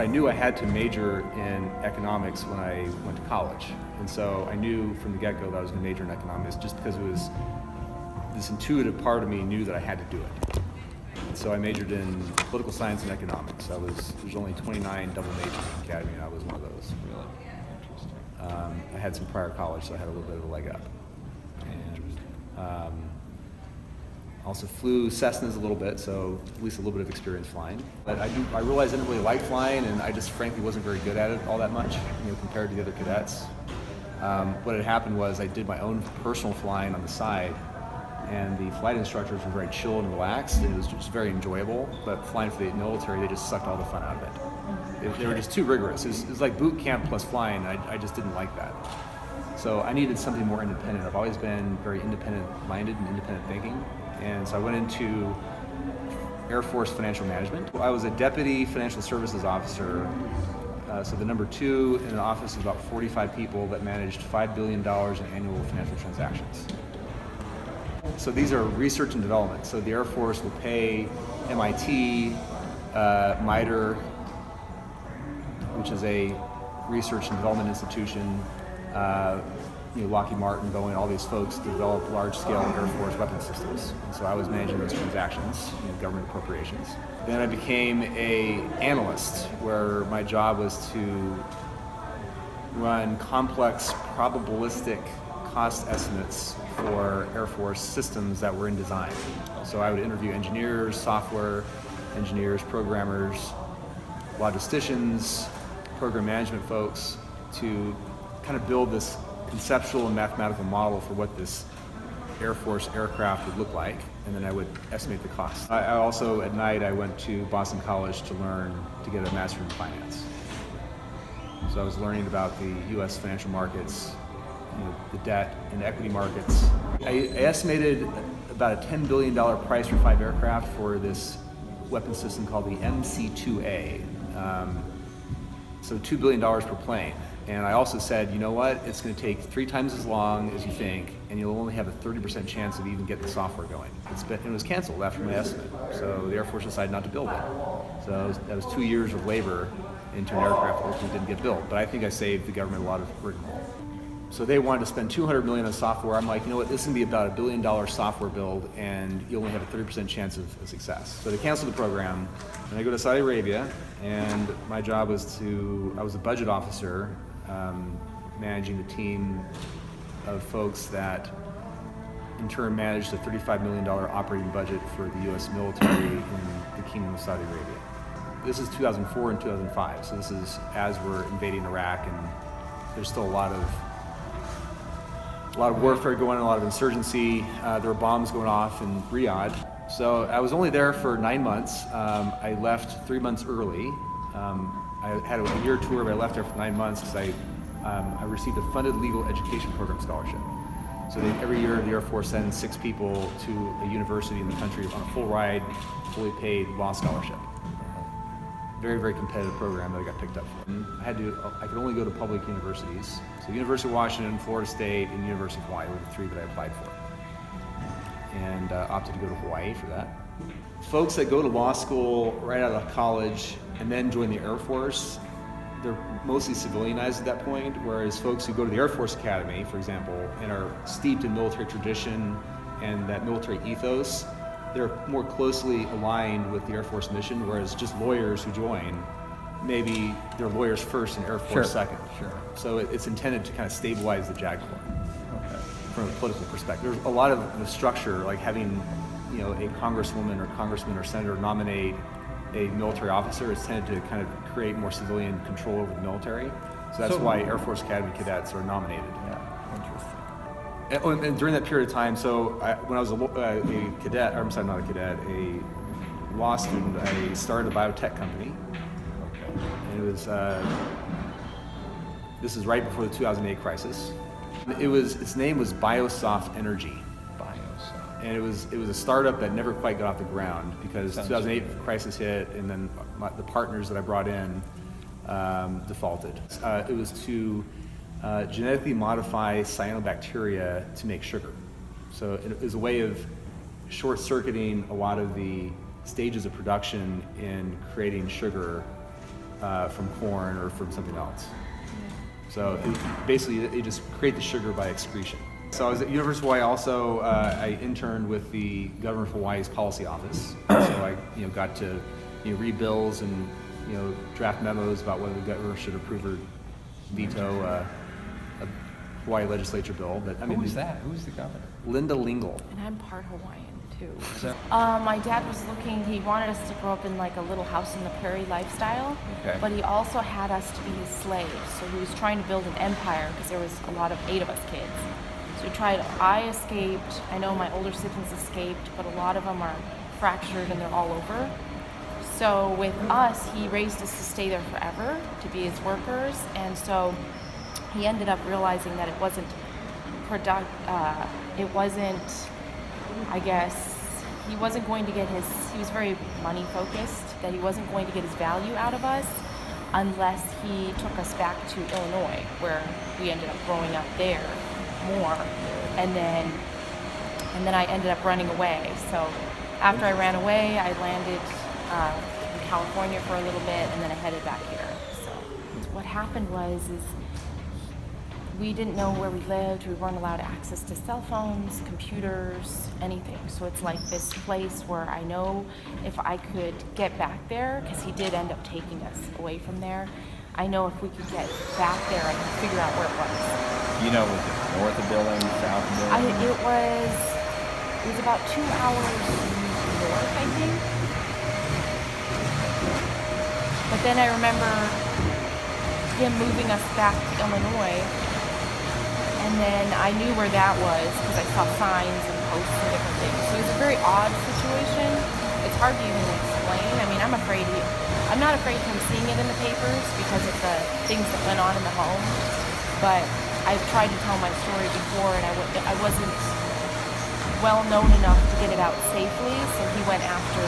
I knew I had to major in economics when I went to college. And so I knew from the get-go that I was going to major in economics just because it was this intuitive part of me knew that I had to do it. And so I majored in political science and economics. There's only 29 double majors in the academy, and I was one of those. Really? Interesting. I had some prior college, so I had a little bit of a leg up. And also flew Cessnas a little bit, so at least a little bit of experience flying. But I realized I didn't really like flying, and I just frankly wasn't very good at it all that much, compared to the other cadets. What had happened was I did my own personal flying on the side, and the flight instructors were very chill and relaxed, and it was just very enjoyable. But flying for the military, they just sucked all the fun out of it. They were just too rigorous. It was like boot camp plus flying. I just didn't like that. So I needed something more independent. I've always been very independent-minded and independent thinking. And so I went into Air Force financial management. I was a deputy financial services officer, so the number 2 in an office of about 45 people that managed $5 billion in annual financial transactions. So these are research and development. So the Air Force will pay MIT, MITRE, which is a research and development institution, Lockheed Martin, Boeing, all these folks to develop large-scale Air Force weapons systems. And so I was managing those transactions, government appropriations. Then I became an analyst, where my job was to run complex probabilistic cost estimates for Air Force systems that were in design. So I would interview engineers, software engineers, programmers, logisticians, program management folks to kind of build this conceptual and mathematical model for what this Air Force aircraft would look like, and then I would estimate the cost. I also, at night, I went to Boston College to get a master's in finance. So I was learning about the U.S. financial markets, the debt and equity markets. I estimated about a $10 billion price for 5 aircraft for this weapon system called the MC-2A. So $2 billion per plane. And I also said, you know what, it's going to take 3 times as long as you think, and you'll only have a 30% chance of even getting the software going. It was canceled after my estimate, so the Air Force decided not to build it. So that was 2 years of labor into an aircraft that ultimately didn't get built. But I think I saved the government a lot of rigmarole. So they wanted to spend $200 million on software. I'm like, you know what, this is going to be about $1 billion software build, and you only have a 30% chance of success. So they canceled the program, and I go to Saudi Arabia, and my job was I was a budget officer, managing the team of folks that in turn managed a $35 million operating budget for the U.S. military in the Kingdom of Saudi Arabia. This is 2004 and 2005, so this is as we're invading Iraq, and there's still a lot of warfare going on, a lot of insurgency. There were bombs going off in Riyadh. So I was only there for 9 months. I left 3 months early. I had a year tour, but I left there for 9 months because I received a funded legal education program scholarship. So every year the Air Force sends 6 people to a university in the country on a full ride, fully paid law scholarship. Very, very competitive program that I got picked up for. And I could only go to public universities. So University of Washington, Florida State, and University of Hawaii were the 3 that I applied for. And opted to go to Hawaii for that. Folks that go to law school right out of college and then join the Air Force, they're mostly civilianized at that point, whereas folks who go to the Air Force Academy, for example, and are steeped in military tradition and that military ethos, they're more closely aligned with the Air Force mission, whereas just lawyers who join, maybe they're lawyers first and Air Force second. Sure. So it's intended to kind of stabilize the JAG Corps from a political perspective. There's a lot of the structure, like having a congresswoman or congressman or senator nominate a military officer, is tended to kind of create more civilian control over the military. So that's why Air Force Academy cadets are nominated. Yeah, interesting. And during that period of time, when I was a cadet, I'm sorry, not a cadet, a law student, I started a biotech company. Okay. And it was, this is right before the 2008 crisis. Its name was Biosoft Energy. And it was a startup that never quite got off the ground because 2008 crisis hit, and then the partners that I brought in defaulted. It was to genetically modify cyanobacteria to make sugar. So it was a way of short-circuiting a lot of the stages of production in creating sugar from corn or from something else. So basically, it just create the sugar by excretion. So I was at University of Hawaii also. I interned with the Governor of Hawaii's policy office. So I got to read bills and draft memos about whether the governor should approve or veto a Hawaii legislature bill. But Who was that? Who was the governor? Linda Lingle. And I'm part Hawaiian too. So, My dad was looking, he wanted us to grow up in like a little house in the prairie lifestyle, Okay. but he also had us to be his slaves. So he was trying to build an empire because there was 8 of us kids. So he tried, I escaped, I know my older siblings escaped, but a lot of them are fractured and they're all over. So with us, he raised us to stay there forever, to be his workers, and so he ended up realizing that it wasn't he wasn't going to get he was very money focused, that he wasn't going to get his value out of us unless he took us back to Illinois, where we ended up growing up there more, and then I ended up running away. So after I ran away, I landed in California for a little bit, and then I headed back here. So what happened was we didn't know where we lived. We weren't allowed access to cell phones, computers, anything. So it's like this place where I know if I could get back there, because he did end up taking us away from there, I know if we could get back there, I could figure out where it was. was it north of Billings, south of Billings? It was about 2 hours north, I think. But then I remember him moving us back to Illinois, and then I knew where that was because I saw signs and posts and different things. So it was a very odd situation. It's hard to even explain. I mean, I'm not afraid of him seeing it in the papers because of the things that went on in the home. But I've tried to tell my story before, and I wasn't well known enough to get it out safely, so he went after